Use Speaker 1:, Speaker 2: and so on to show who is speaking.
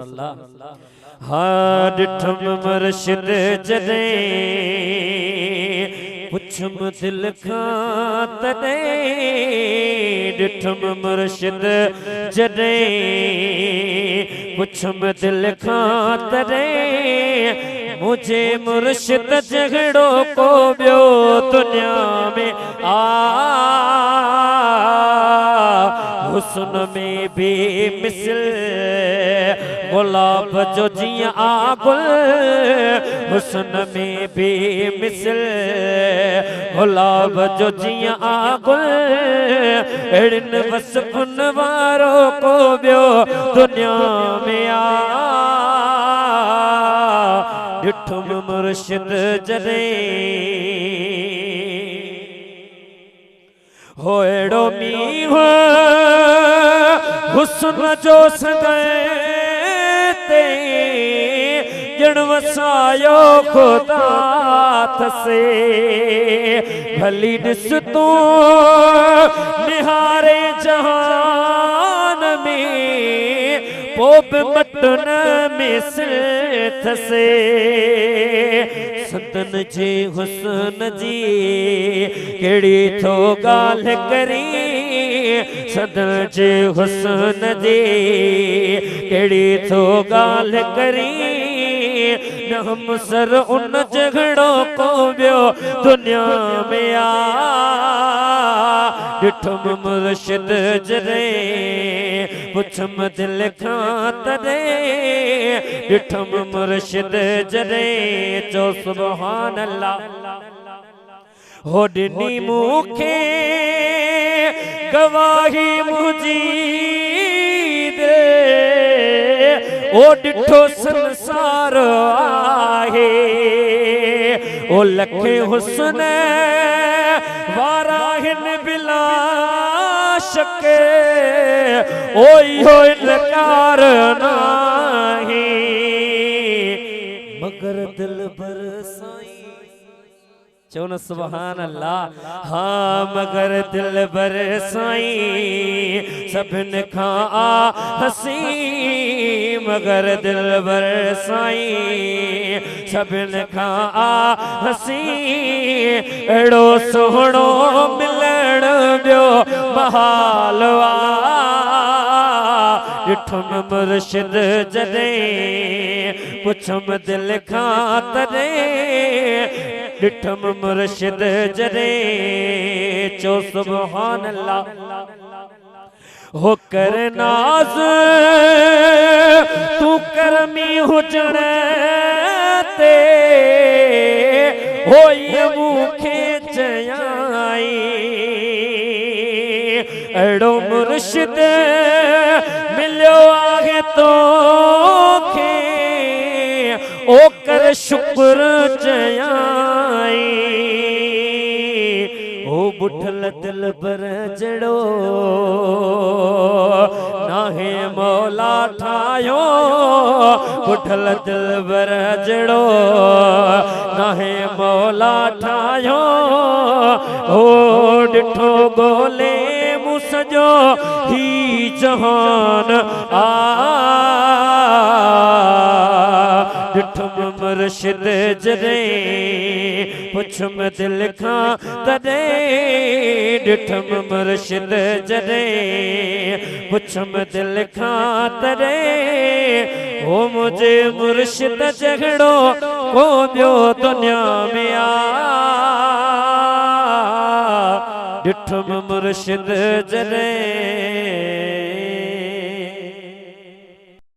Speaker 1: अल्लाह। हाँ डिठम मुर्शिद जदे पुछम दिल खां तदे, डिठम मुर्शिद जदे पुछम दिल खां तदे, मुझे मुर्शिद झगड़ो को बियो दुनिया में हुस्न में भी मिसल गुलाब जो जिया आगुल, हुस्न में भी मिसल गुलाब जो जिया आगुल, एड़न वसफन वारो को बियो दुनिया में डिठम मुर्शिद जदे होएड़ो मींह हुस्न जो संगते जण वसायो खुदा थसे, भली ॾिस तू निहारे जहान में पोब मटन में सिर थसे, संतन जे हुस्न जी केड़ी थो गाल करी, संतन जे हुस्न जी केड़ी थो गाल करी, न हम सर उन झगड़ो को बियो दुनिया में डिठम मुर्शिद जदे पुछम दिल खां तदे, डिठम मुर्शिद जदे चो सुभान अल्लाह। हो ॾिनी मूंखे गवाही मुंहिंजी दे, ओ डिठो संसार आहे, ओ लखे हुस्न वारा हिन बिला शक, ओ इहो इनकार नाही, मगर दिल भर साईं चो न सुभान अल्लाह। हाँ मगर दिल भर साईं सभिन खां हसी, मगर दिल भर साईं सभिन खां हसी, एड़ो सोहणो मिलण बियो महालवा, डिठम मुर्शिद जदे पुछम दिल खां तदे, डिठम मुर्शिद जदे चो सुभान अल्लाह। हो कर नाज तू करमी हुजण ते, होई मूंखे चयाई, अड़ो मुर्शिद मिलियो आहे तोखे, ओ कर शुक्र चयाई, ओ बुठल दिल भर जड़ो नाहे मौला ठायो, बुठल दिल भर जड़ो नाहे मौला ठायो, ओ डिठो गोले मुसजो ही जहान डिठम मुर्शिद जदे पुछम दिल खां तदे, डिठम मुर्शिद जदे पुछम दिल खां तदे, ओ मुझे मुर्शिद झगड़ो को बियो दुनिया में डिठम मुर्शिद जदे